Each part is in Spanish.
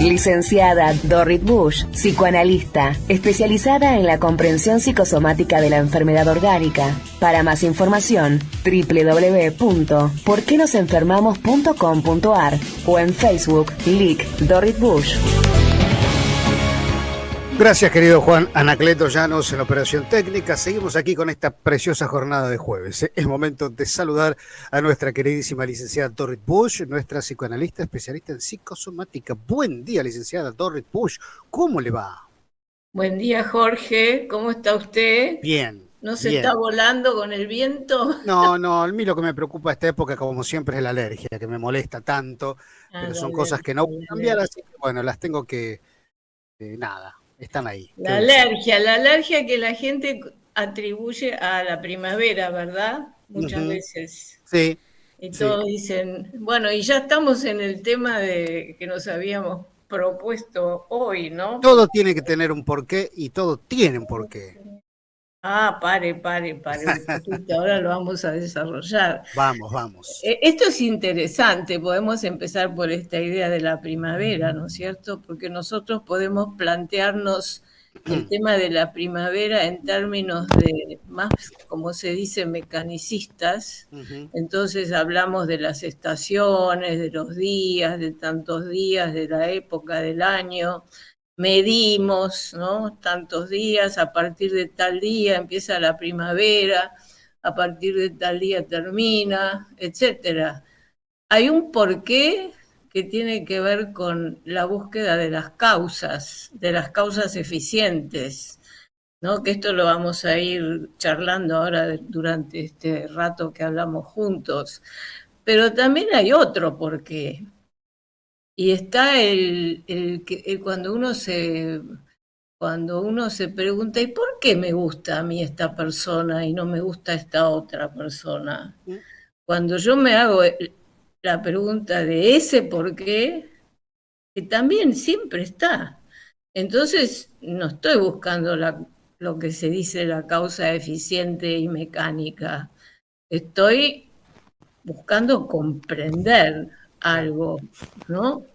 Licenciada Dorrit Bush, psicoanalista, especializada en la comprensión psicosomática de la enfermedad orgánica. Para más información, www.porquenosenfermamos.com.ar o en Facebook, Lic Dorrit Bush. Gracias, querido Juan Anacleto Llanos en la operación técnica. Seguimos aquí con esta preciosa jornada de jueves. Es momento de saludar a nuestra queridísima licenciada Dorrit Bush, nuestra psicoanalista especialista en psicosomática. Buen día, licenciada Dorrit Bush. ¿Cómo le va? Buen día, Jorge. ¿Cómo está usted? Bien. ¿No se bien. está volando con el viento? No, a mí lo que me preocupa esta época, como siempre, es la alergia, que me molesta tanto, pero son cosas que no puedo cambiar, así que bueno, las tengo que... nada. Están ahí. La alergia que la gente atribuye a la primavera, ¿verdad? Muchas veces. Sí. Y todos dicen, bueno, y ya estamos en el tema de que nos habíamos propuesto hoy, ¿no? Todo tiene que tener un porqué y todo tiene un porqué. Ah, pare un poquito, ahora lo vamos a desarrollar. Vamos. Esto es interesante, podemos empezar por esta idea de la primavera, ¿no es cierto? Porque nosotros podemos plantearnos el tema de la primavera en términos de más, como se dice, mecanicistas. Entonces hablamos de las estaciones, de los días, de tantos días, de la época del año. Medimos, ¿no? Tantos días, a partir de tal día empieza la primavera, a partir de tal día termina, etcétera. Hay un porqué que tiene que ver con la búsqueda de las causas eficientes, ¿no? Que esto lo vamos a ir charlando ahora durante este rato que hablamos juntos. Pero también hay otro porqué. Y está cuando uno se pregunta, ¿y por qué me gusta a mí esta persona y no me gusta esta otra persona? Cuando yo me hago la pregunta de ese por qué, que también siempre está. Entonces, no estoy buscando lo que se dice la causa eficiente y mecánica. Estoy buscando comprender algo, ¿no?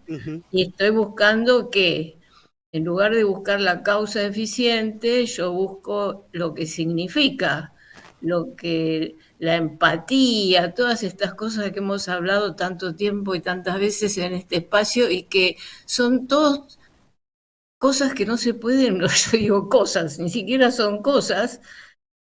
Y estoy buscando que, en lugar de buscar la causa eficiente, yo busco lo que significa, lo que la empatía, todas estas cosas que hemos hablado tanto tiempo y tantas veces en este espacio y que son todas cosas que no se pueden, yo digo cosas, ni siquiera son cosas,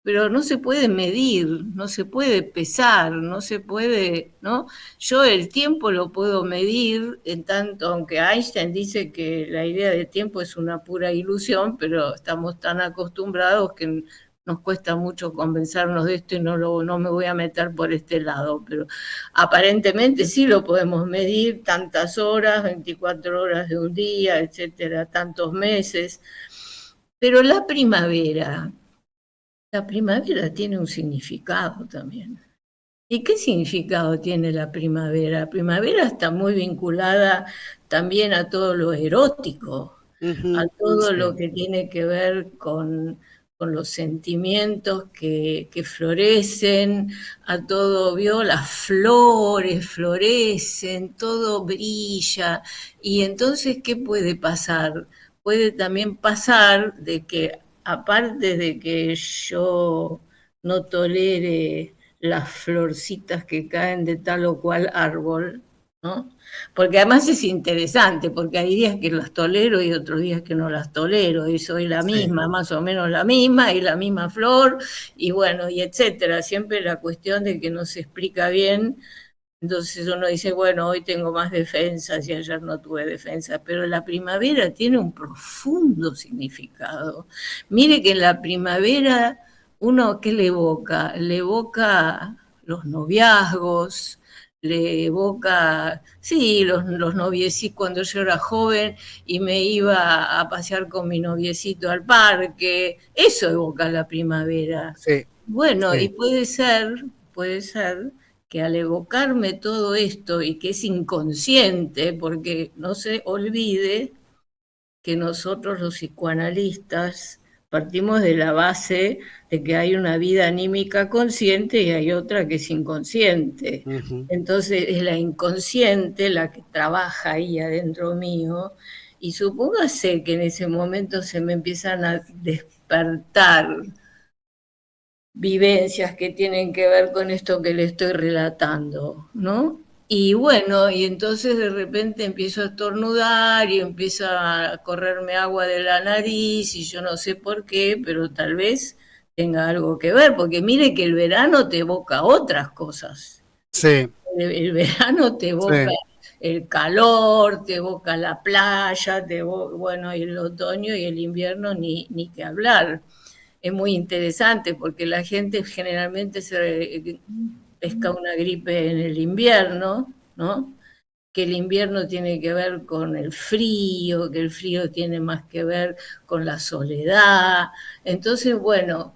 pero no se puede medir, no se puede pesar, no se puede, ¿no? Yo el tiempo lo puedo medir, en tanto, aunque Einstein dice que la idea de tiempo es una pura ilusión, pero estamos tan acostumbrados que nos cuesta mucho convencernos de esto y no me voy a meter por este lado, pero aparentemente sí lo podemos medir, tantas horas, 24 horas de un día, etcétera, tantos meses, pero la primavera tiene un significado también. ¿Y qué significado tiene la primavera? La primavera está muy vinculada también a todo lo erótico, a todo lo que tiene que ver con los sentimientos que florecen, a todo, vio, las flores florecen, todo brilla. Y entonces, ¿qué puede pasar? Puede también pasar de que, aparte de que yo no tolere las florcitas que caen de tal o cual árbol, ¿no? Porque además es interesante, porque hay días que las tolero y otros días que no las tolero, y soy la misma, más o menos la misma, y la misma flor, y bueno, y etcétera. Siempre la cuestión de que no se explica bien. Entonces uno dice, bueno, hoy tengo más defensas y ayer no tuve defensas, pero la primavera tiene un profundo significado. Mire que en la primavera uno, ¿qué le evoca? Le evoca los noviazgos, le evoca, sí, los noviecitos cuando yo era joven y me iba a pasear con mi noviecito al parque, eso evoca la primavera. Sí. Bueno, y puede ser que al evocarme todo esto y que es inconsciente, porque no se olvide que nosotros los psicoanalistas partimos de la base de que hay una vida anímica consciente y hay otra que es inconsciente. Entonces es la inconsciente la que trabaja ahí adentro mío Y supóngase que en ese momento se me empiezan a despertar vivencias que tienen que ver con esto que le estoy relatando, ¿no? Y bueno, y entonces de repente empiezo a estornudar y empieza a correrme agua de la nariz y yo no sé por qué, pero tal vez tenga algo que ver, porque mire que el verano te evoca otras cosas. Sí. El verano te evoca el calor, te evoca la playa, bueno, y el otoño y el invierno ni que hablar. Es muy interesante porque la gente generalmente se pesca una gripe en el invierno, ¿no? Que el invierno tiene que ver con el frío, que el frío tiene más que ver con la soledad. Entonces, bueno,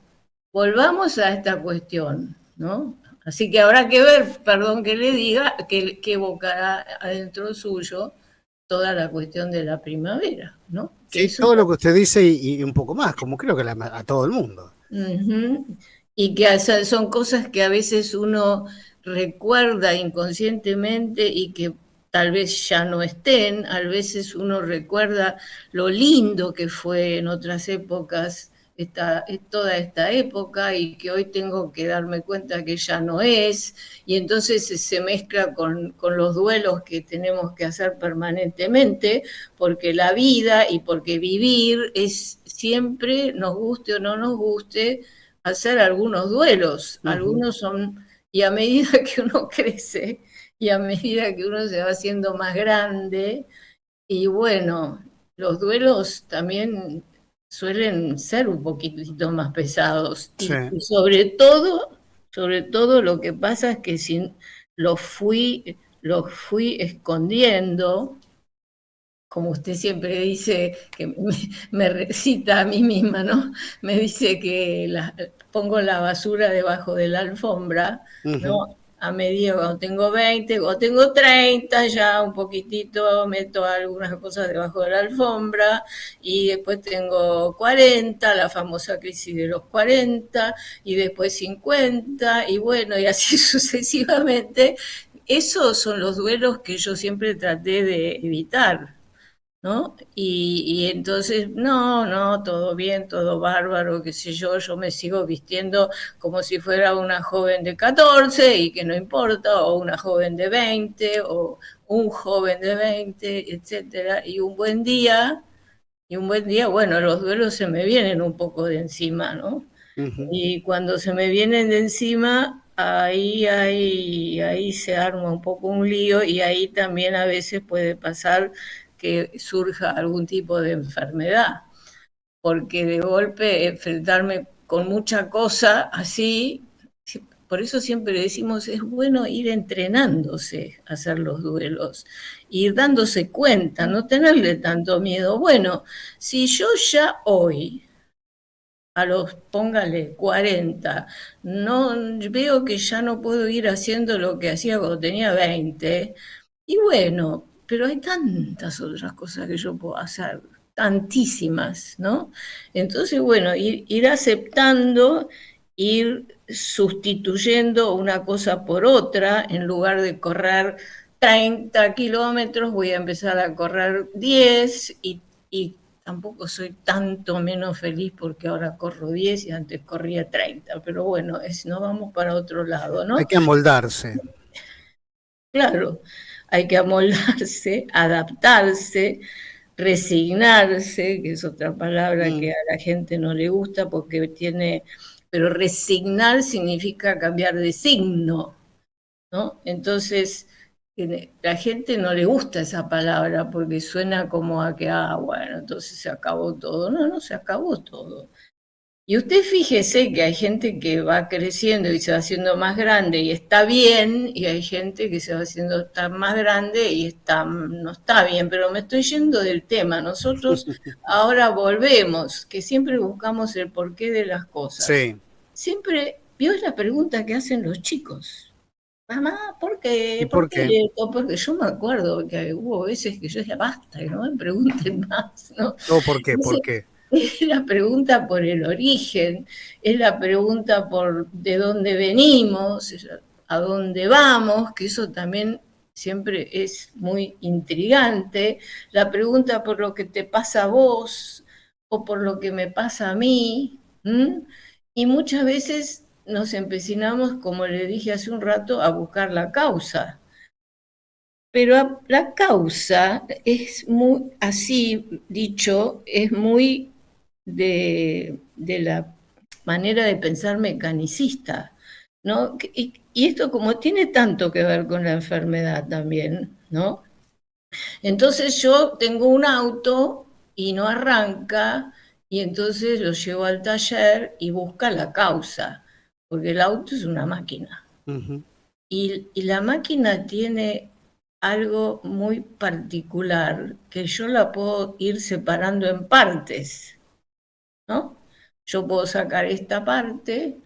volvamos a esta cuestión, ¿no? Así que habrá que ver, perdón que le diga, que evocará adentro suyo toda la cuestión de la primavera, ¿no? Sí, todo lo que usted dice y un poco más, como creo que a todo el mundo. Y que son cosas que a veces uno recuerda inconscientemente y que tal vez ya no estén, a veces uno recuerda lo lindo que fue en otras épocas, toda esta época, y que hoy tengo que darme cuenta que ya no es, y entonces se mezcla con los duelos que tenemos que hacer permanentemente, porque la vida y porque vivir es siempre, nos guste o no nos guste, hacer algunos duelos. Algunos son, y a medida que uno crece, y a medida que uno se va haciendo más grande, y bueno, los duelos también suelen ser un poquitito más pesados. Sí. Y sobre todo lo que pasa es que si los fui escondiendo, como usted siempre dice, que me recita a mí misma, ¿no? Me dice que pongo la basura debajo de la alfombra, ¿no? A medida cuando tengo 20 o tengo 30, ya un poquitito meto algunas cosas debajo de la alfombra, y después tengo 40, la famosa crisis de los 40, y después 50, y bueno, y así sucesivamente. Esos son los duelos que yo siempre traté de evitar, ¿no? Y entonces, no, todo bien, todo bárbaro, qué sé yo me sigo vistiendo como si fuera una joven de 14 y que no importa, o una joven de 20, o un joven de 20, etcétera. Y un buen día, bueno, los duelos se me vienen un poco de encima, ¿no? Y cuando se me vienen de encima, ahí se arma un poco un lío, y ahí también a veces puede pasar que surja algún tipo de enfermedad, porque de golpe enfrentarme con mucha cosa así, por eso siempre decimos, es bueno ir entrenándose a hacer los duelos, ir dándose cuenta, no tenerle tanto miedo. Bueno, si yo ya hoy a los, póngale, 40, no veo que ya no puedo ir haciendo lo que hacía cuando tenía 20, y bueno, pero hay tantas otras cosas que yo puedo hacer, tantísimas, ¿no? Entonces, bueno, ir aceptando, ir sustituyendo una cosa por otra, en lugar de correr 30 kilómetros, voy a empezar a correr 10, y tampoco soy tanto menos feliz porque ahora corro 10 y antes corría 30, pero bueno, nos vamos para otro lado, ¿no? Hay que amoldarse. Claro, hay que amoldarse, adaptarse, resignarse, que es otra palabra que a la gente no le gusta porque pero resignar significa cambiar de signo, ¿no? Entonces, la gente no le gusta esa palabra porque suena como a que, bueno, entonces se acabó todo. No se acabó todo. Y usted fíjese que hay gente que va creciendo y se va haciendo más grande y está bien, y hay gente que se va haciendo más grande y no está bien, pero me estoy yendo del tema. Nosotros ahora volvemos, que siempre buscamos el porqué de las cosas. Sí. Siempre, vio la pregunta que hacen los chicos. Mamá, ¿por qué? ¿Y por qué? Porque yo me acuerdo que hubo veces que yo decía, basta, que no me pregunten más, ¿no? ¿Por qué? ¿Por qué? Es la pregunta por el origen, es la pregunta por de dónde venimos, a dónde vamos, que eso también siempre es muy intrigante, la pregunta por lo que te pasa a vos o por lo que me pasa a mí, y muchas veces nos empecinamos, como le dije hace un rato, a buscar la causa. Pero la causa es muy, así dicho, es muy de la manera de pensar mecanicista, ¿no? Y esto como tiene tanto que ver con la enfermedad también, ¿no? Entonces yo tengo un auto y no arranca, y entonces lo llevo al taller y busca la causa, porque el auto es una máquina. Ujú. Y la máquina tiene algo muy particular, que yo la puedo ir separando en partes, ¿no? Yo puedo sacar esta parte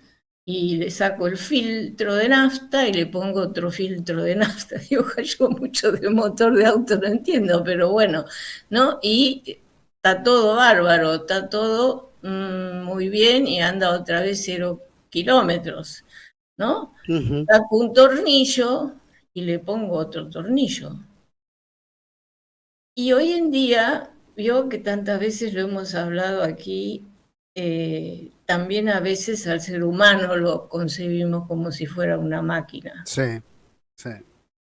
y le saco el filtro de nafta y le pongo otro filtro de nafta. Digo, yo mucho de motor de auto no entiendo, pero bueno, ¿no? Y está todo bárbaro, está todo muy bien y anda otra vez 0 kilómetros, ¿no? Ujú. Saco un tornillo y le pongo otro tornillo. Y hoy en día, vio que tantas veces lo hemos hablado aquí, también a veces al ser humano lo concebimos como si fuera una máquina. Sí, sí.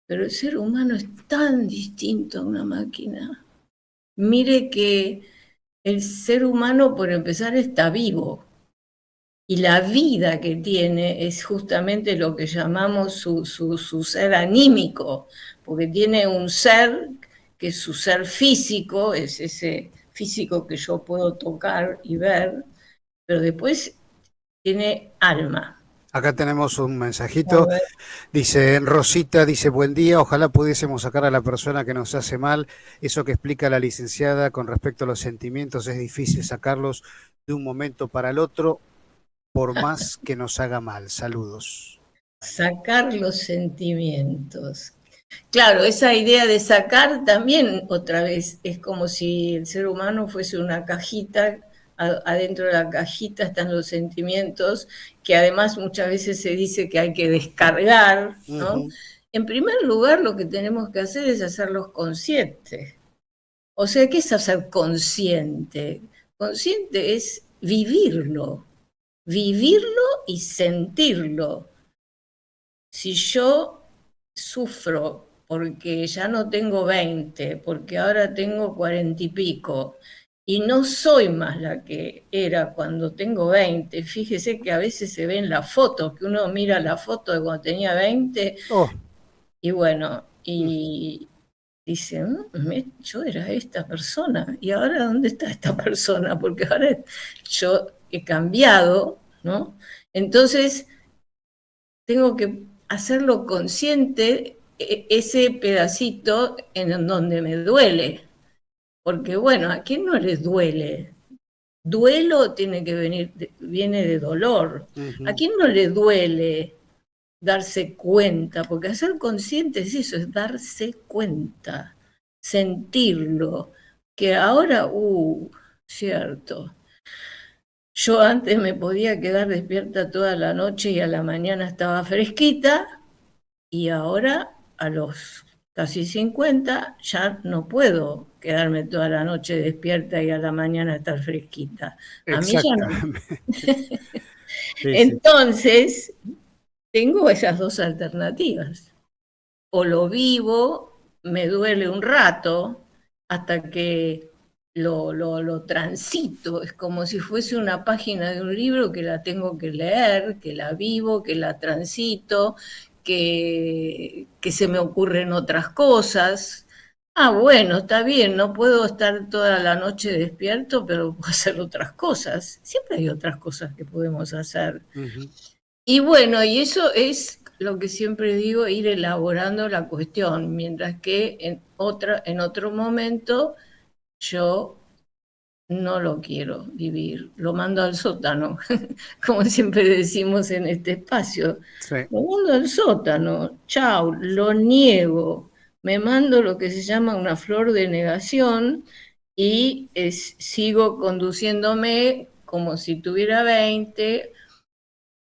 Pero el ser humano es tan distinto a una máquina. Mire que el ser humano, por empezar, está vivo. Y la vida que tiene es justamente lo que llamamos su ser anímico, porque tiene un ser que es su ser físico, es ese físico que yo puedo tocar y ver, pero después tiene alma. Acá tenemos un A mensajito. ver, Dice Rosita, dice buen día, ojalá pudiésemos sacar a la persona que nos hace mal. Eso que explica la licenciada con respecto a los sentimientos es difícil sacarlos de un momento para el otro, por más que nos haga mal. Saludos. sacar los sentimientos. Claro, esa idea de sacar también otra vez es como si el ser humano fuese una cajita, adentro de la cajita están los sentimientos, que además muchas veces se dice que hay que descargar, ¿no? Ujú. En primer lugar, lo que tenemos que hacer es hacerlos conscientes. O sea, ¿qué es hacer consciente? Consciente es vivirlo, vivirlo y sentirlo. Si yo sufro porque ya no tengo 20, porque ahora tengo 40 y pico, y no soy más la que era cuando tengo 20, fíjese que a veces se ven las fotos, que uno mira la foto de cuando tenía 20, Oh, y bueno, y dice, yo era esta persona, y ahora ¿dónde está esta persona? Porque ahora yo he cambiado, ¿no? Entonces, tengo que hacerlo consciente ese pedacito en donde me duele. Porque bueno, ¿a quién no les duele? Duelo tiene que venir, viene de dolor. ¿A ujú. quién no le duele darse cuenta? Porque hacer consciente es eso, es darse cuenta, sentirlo. Que ahora, cierto. Yo antes me podía quedar despierta toda la noche y a la mañana estaba fresquita, y ahora, a los casi 50, ya no puedo quedarme toda la noche despierta y a la mañana estar fresquita. A mí ya no. Exactamente. Sí, sí. Entonces, tengo esas dos alternativas. O lo vivo, me duele un rato, hasta que lo transito. Es como si fuese una página de un libro que la tengo que leer, que la vivo, que la transito, que se me ocurren otras cosas. Ah, bueno, está bien, no puedo estar toda la noche despierto, pero puedo hacer otras cosas. Siempre hay otras cosas que podemos hacer. Ujú. Y bueno, y eso es lo que siempre digo, ir elaborando la cuestión, mientras que en otro momento yo no lo quiero vivir, lo mando al sótano, como siempre decimos en este espacio, Sí, lo mando al sótano, chao, lo niego, me mando lo que se llama una flor de negación y sigo conduciéndome como si tuviera 20,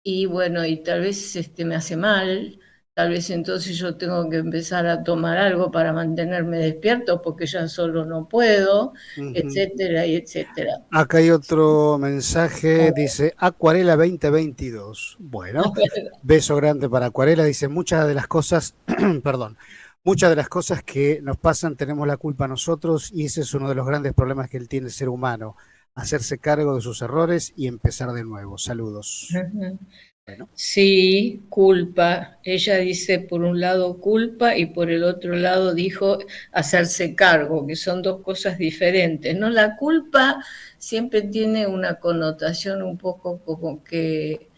y bueno, y tal vez me hace mal, tal vez entonces yo tengo que empezar a tomar algo para mantenerme despierto porque ya solo no puedo, etcétera y etcétera. Acá hay otro mensaje, dice Acuarela 2022. Bueno, beso grande para Acuarela, dice muchas de las cosas, perdón, muchas de las cosas que nos pasan tenemos la culpa nosotros y ese es uno de los grandes problemas que él tiene el ser humano, hacerse cargo de sus errores y empezar de nuevo. Saludos. Bueno. Sí, culpa. Ella dice por un lado culpa y por el otro lado dijo hacerse cargo, que son dos cosas diferentes, ¿no? La culpa siempre tiene una connotación un poco como que,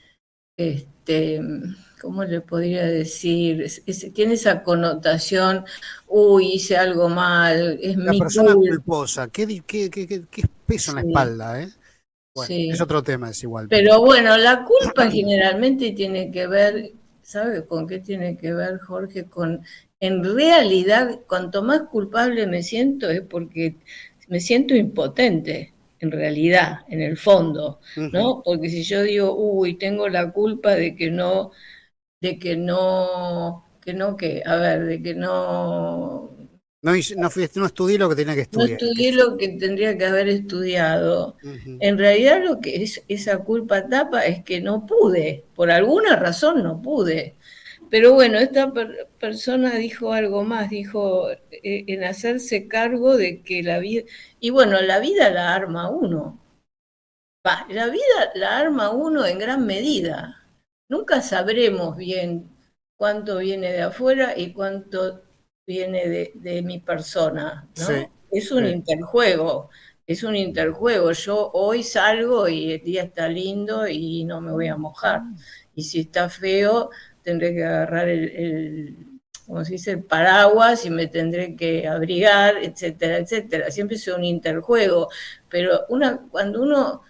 ¿cómo le podría decir? Tiene esa connotación, uy, hice algo mal, es la mi persona culpa. culposa, qué peso en la espalda, ¿eh? Bueno, sí. Es otro tema, es igual. Pero bueno, la culpa generalmente tiene que ver, ¿sabe con qué tiene que ver, Jorge? En realidad, cuanto más culpable me siento es porque me siento impotente, en realidad, en el fondo, ¿no? Porque si yo digo, uy, tengo la culpa de que no, de que no estudié lo que tenía que estudiar. No estudié lo que tendría que haber estudiado. En realidad lo que esa culpa tapa es que no pude, por alguna razón no pude. Pero bueno, esta persona dijo algo más, dijo en hacerse cargo de que la vida, y bueno, la vida la arma uno. La vida la arma uno en gran medida. Nunca sabremos bien cuánto viene de afuera y cuánto viene de mi persona, ¿no? Sí, es un interjuego, es un interjuego. Yo hoy salgo y el día está lindo y no me voy a mojar. Y si está feo, tendré que agarrar como se dice, el paraguas y me tendré que abrigar, etcétera, etcétera. Siempre es un interjuego. Pero cuando uno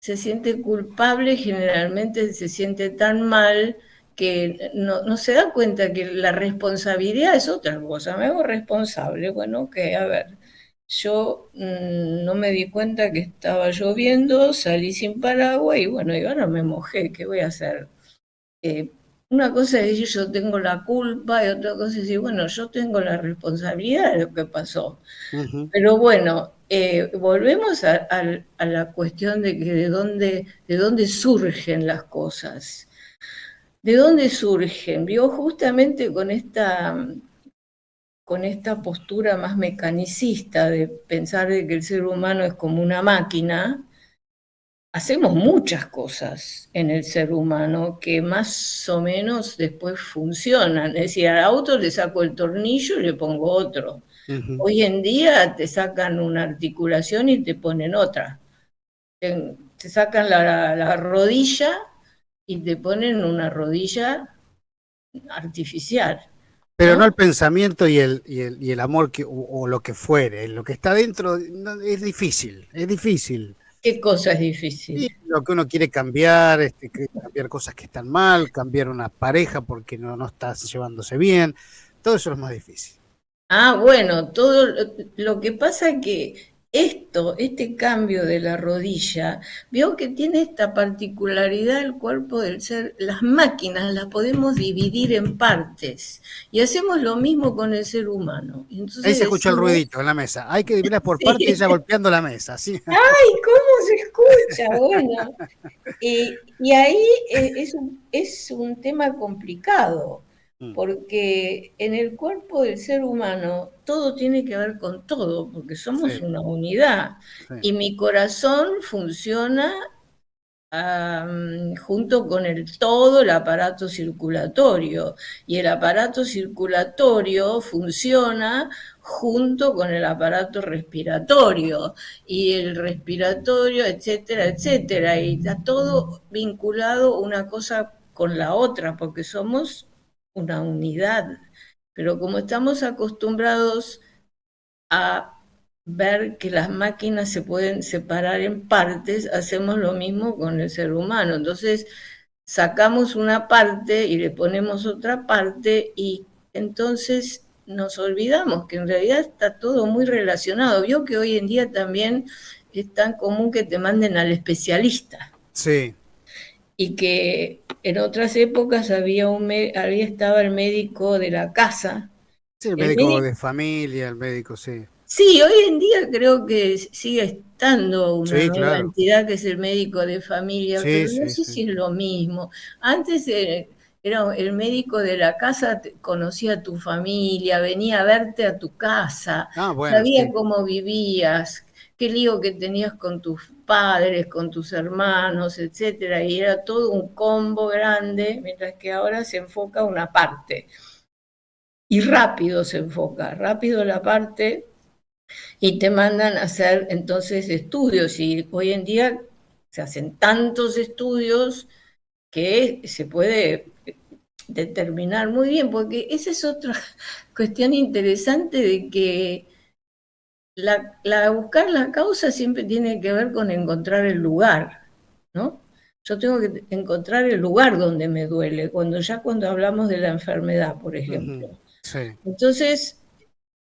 se siente culpable, generalmente se siente tan mal que no se da cuenta que la responsabilidad es otra cosa. Me hago responsable, bueno, que a ver, yo no me di cuenta que estaba lloviendo, salí sin paraguas y bueno, y ahora me mojé, ¿qué voy a hacer? Una cosa es decir yo tengo la culpa y otra cosa es decir, bueno, yo tengo la responsabilidad de lo que pasó. Pero bueno, volvemos a la cuestión de que de dónde surgen las cosas. ¿De dónde surgen? Vio justamente con esta postura más mecanicista de pensar de que el ser humano es como una máquina. Hacemos muchas cosas en el ser humano que más o menos después funcionan. Es decir, al auto le saco el tornillo y le pongo otro. Hoy en día te sacan una articulación y te ponen otra. Te sacan la rodilla y te ponen una rodilla artificial. Pero no el pensamiento y el amor o lo que fuere, lo que está dentro es difícil, es difícil. ¿Qué cosa es difícil? Y lo que uno quiere cambiar, cambiar cosas que están mal, cambiar una pareja porque no está llevándose bien, todo eso es más difícil. Ah, bueno, todo lo que pasa es que este cambio de la rodilla, veo que tiene esta particularidad el cuerpo del ser, las máquinas las podemos dividir en partes y hacemos lo mismo con el ser humano. Entonces ahí se escucha el ruidito en la mesa, hay que dividirlas por partes y ella golpeando la mesa, ¿sí? ¡Ay, cómo se escucha! Bueno, y ahí es un tema complicado. Porque en el cuerpo del ser humano todo tiene que ver con todo, porque somos una unidad. Y mi corazón funciona junto con todo el aparato circulatorio. Y el aparato circulatorio funciona junto con el aparato respiratorio. Y el respiratorio, etcétera, etcétera. Y está todo vinculado una cosa con la otra, porque somos una unidad, pero como estamos acostumbrados a ver que las máquinas se pueden separar en partes, hacemos lo mismo con el ser humano. Entonces, sacamos una parte y le ponemos otra parte y entonces nos olvidamos que en realidad está todo muy relacionado. Vio que hoy en día también es tan común que te manden al especialista. Sí. y que en otras épocas había estaba el médico de la casa. Sí, el El médico médico, de familia, el médico, sí. sí, hoy en día creo que sigue estando una Sí, nueva claro. entidad que es el médico de familia, Sí, pero no sí, sé sí. si es lo mismo. Antes era el médico de la casa, conocía a tu familia, venía a verte a tu casa, Ah, bueno, sabía sí. cómo vivías, qué lío que tenías con tus padres, con tus hermanos, etcétera, y era todo un combo grande, mientras que ahora se enfoca una parte. Y rápido se enfoca, rápido la parte y te mandan a hacer entonces estudios y hoy en día se hacen tantos estudios que se puede determinar muy bien, porque esa es otra cuestión interesante de que buscar la causa siempre tiene que ver con encontrar el lugar, ¿no? Yo tengo que encontrar el lugar donde me duele, cuando hablamos de la enfermedad, por Ujú, ejemplo. sí. Entonces,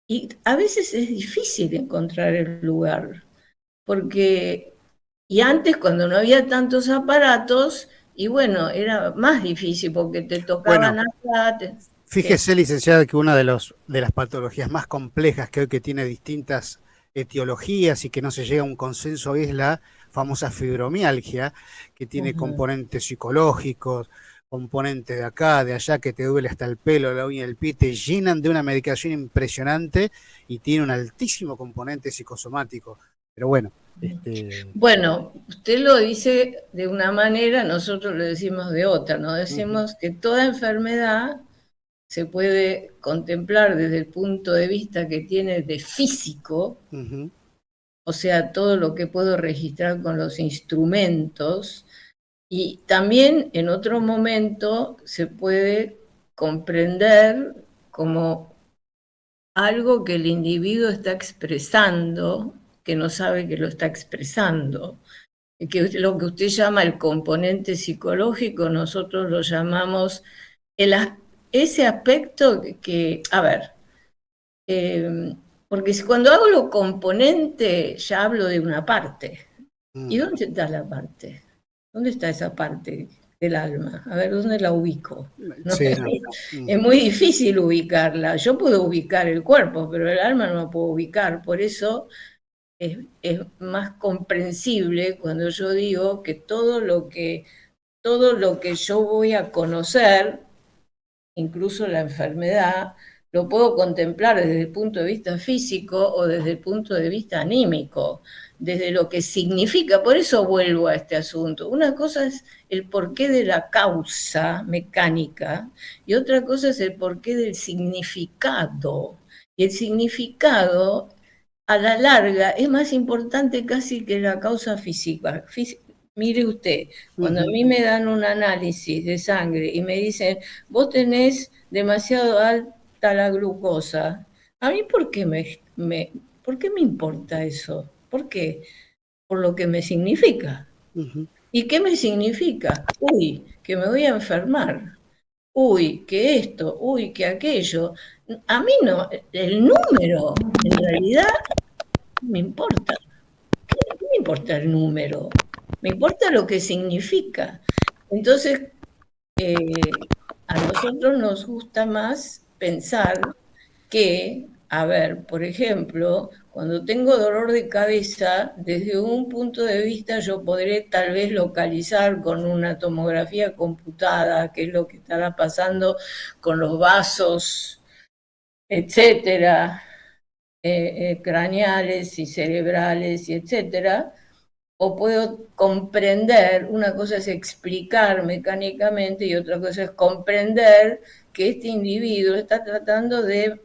y a veces es difícil encontrar el lugar, porque, y antes cuando no había tantos aparatos, y bueno, era más difícil porque te tocaban Bueno, acá, que, fíjese, licenciada, que una de las patologías más complejas que hoy que tiene distintas etiologías y que no se llega a un consenso es la famosa fibromialgia, que tiene Ujú. componentes psicológicos, componentes de acá, de allá, que te duele hasta el pelo, la uña del pie, te llenan de una medicación impresionante y tiene un altísimo componente psicosomático. Pero bueno, Bueno, usted lo dice de una manera, nosotros lo decimos de otra, ¿no? ujú, Decimos que toda enfermedad se puede contemplar desde el punto de vista que tiene de físico, ujú, o sea, todo lo que puedo registrar con los instrumentos, y también en otro momento se puede comprender como algo que el individuo está expresando, que no sabe que lo está expresando. Que lo que usted llama el componente psicológico, nosotros lo llamamos el, ese aspecto a ver, eh, porque cuando hablo componente ya hablo de una parte. ¿Y mm, dónde está la parte? ¿Dónde está esa parte del alma? A ver, ¿dónde la ubico? ¿No? sí, no. Es muy difícil ubicarla. Yo puedo ubicar el cuerpo, pero el alma no la puedo ubicar. Por eso es más comprensible cuando yo digo que todo lo que yo voy a conocer, incluso la enfermedad, lo puedo contemplar desde el punto de vista físico o desde el punto de vista anímico, desde lo que significa. Por eso vuelvo a este asunto. Una cosa es el porqué de la causa mecánica y otra cosa es el porqué del significado. Y el significado, a la larga, es más importante casi que la causa física. Mire usted, cuando a Ujú, mí me dan un análisis de sangre y me dicen, vos tenés demasiado alta la glucosa, ¿a mí por qué me importa eso? ¿Por qué? Por lo que me significa. ujú, ¿Y qué me significa? Uy, que me voy a enfermar. Uy, que esto, uy, que aquello. A mí no, el número en realidad no me importa. ¿Qué me importa el número? Me importa lo que significa. Entonces, a nosotros nos gusta más pensar que, a ver, por ejemplo, cuando tengo dolor de cabeza, desde un punto de vista yo podré tal vez localizar con una tomografía computada qué es lo que estará pasando con los vasos, etcétera, craneales y cerebrales y etcétera, o puedo comprender, una cosa es explicar mecánicamente y otra cosa es comprender que este individuo está tratando de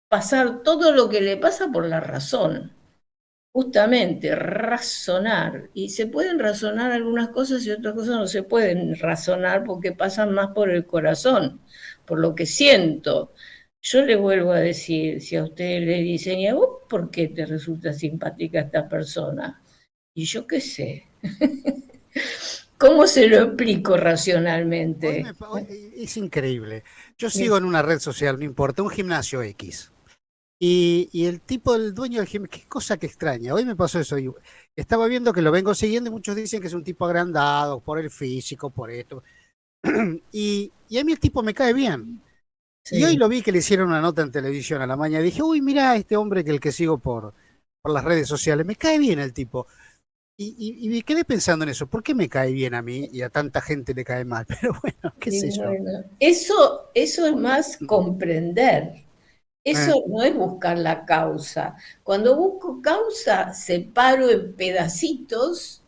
pasar todo lo que le pasa por la razón. Justamente, razonar. Y se pueden razonar algunas cosas y otras cosas no se pueden razonar porque pasan más por el corazón, por lo que siento. Yo le vuelvo a decir, si a usted le dicen, ¿y a vos por qué te resulta simpática esta persona? Y yo qué sé. ¿Cómo se lo explico racionalmente? es increíble. Yo sigo en una red social, no importa, un gimnasio X. Y el tipo, el dueño del gimnasio, qué cosa que extraña. Hoy me pasó eso. Y estaba viendo que lo vengo siguiendo y muchos dicen que es un tipo agrandado por el físico, por esto. Y a mí el tipo me cae bien. Y hoy Sí. lo vi que le hicieron una nota en televisión a la mañana. Dije, uy, mira este hombre que el que sigo por las redes sociales. Me cae bien el tipo. Y me quedé pensando en eso. ¿Por qué me cae bien a mí y a tanta gente le cae mal? Pero bueno, qué Y sé yo. bueno, eso es más comprender. Eh, Eso no es buscar la causa. Cuando busco causa, separo en pedacitos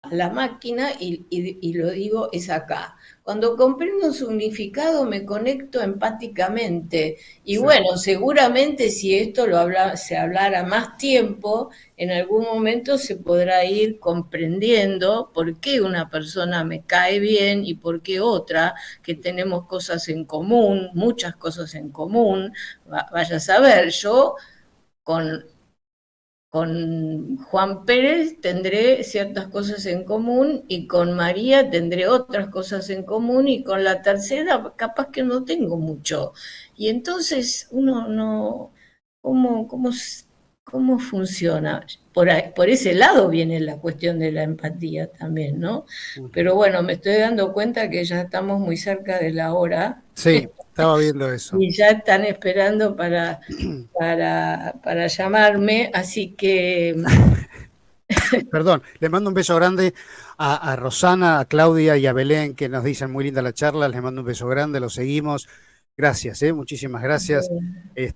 a la máquina y lo digo, es acá. Cuando comprendo un significado me conecto empáticamente y sí, bueno, seguramente si esto se hablara más tiempo, en algún momento se podrá ir comprendiendo por qué una persona me cae bien y por qué otra, que tenemos cosas en común, muchas cosas en común. Vaya a saber, yo con Juan Pérez tendré ciertas cosas en común y con María tendré otras cosas en común y con la tercera capaz que no tengo mucho. Y entonces uno no, ¿cómo, cómo funciona? Por ese lado viene la cuestión de la empatía también, ¿no? ujú. Pero bueno, me estoy dando cuenta que ya estamos muy cerca de la hora Sí, estaba viendo eso. y ya están esperando para llamarme, así que Perdón, le mando un beso grande a Rosana, a Claudia y a Belén, que nos dicen muy linda la charla. Les mando un beso grande, los seguimos. Gracias, muchísimas gracias.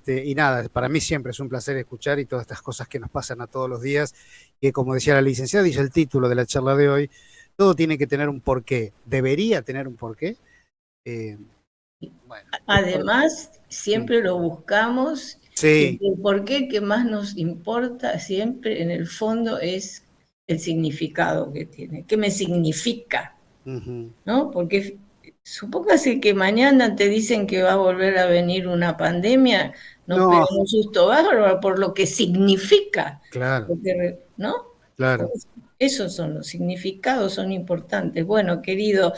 Y nada, para mí siempre es un placer escuchar y todas estas cosas que nos pasan a todos los días. Que como decía la licenciada, dice el título de la charla de hoy, todo tiene que tener un porqué. Debería tener un porqué. Eh, bueno, esto, además mm, siempre lo buscamos y sí, el porqué que más nos importa siempre en el fondo es el significado que tiene, qué me significa, ujú, ¿no? Porque supóngase que mañana te dicen que va a volver a venir una pandemia, nos no, pegan un susto bárbaro por lo que significa, claro, ¿no? claro. Esos son los significados, son importantes. Bueno, querido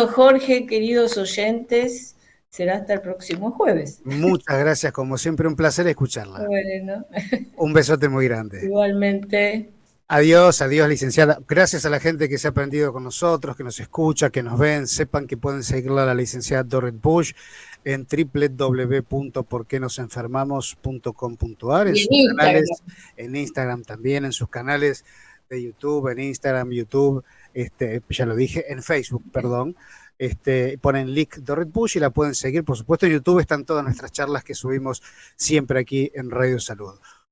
Jorge, queridos oyentes, será hasta el próximo jueves. Muchas gracias, como siempre, un placer escucharla. Bueno, Un besote muy grande. igualmente. Adiós, adiós, licenciada. Gracias a la gente que se ha aprendido con nosotros, que nos escucha, que nos ven. Sepan que pueden seguirla a la licenciada Dorrit Bush en www.porquenosenfermamos.com.ar, en Y en sus Instagram. canales, en Instagram también, en sus canales de YouTube, en Instagram, YouTube, ya lo dije, en Facebook, perdón. Ponen link Dorrit Bush y la pueden seguir. Por supuesto, en YouTube están todas nuestras charlas que subimos siempre aquí en Radio Salud.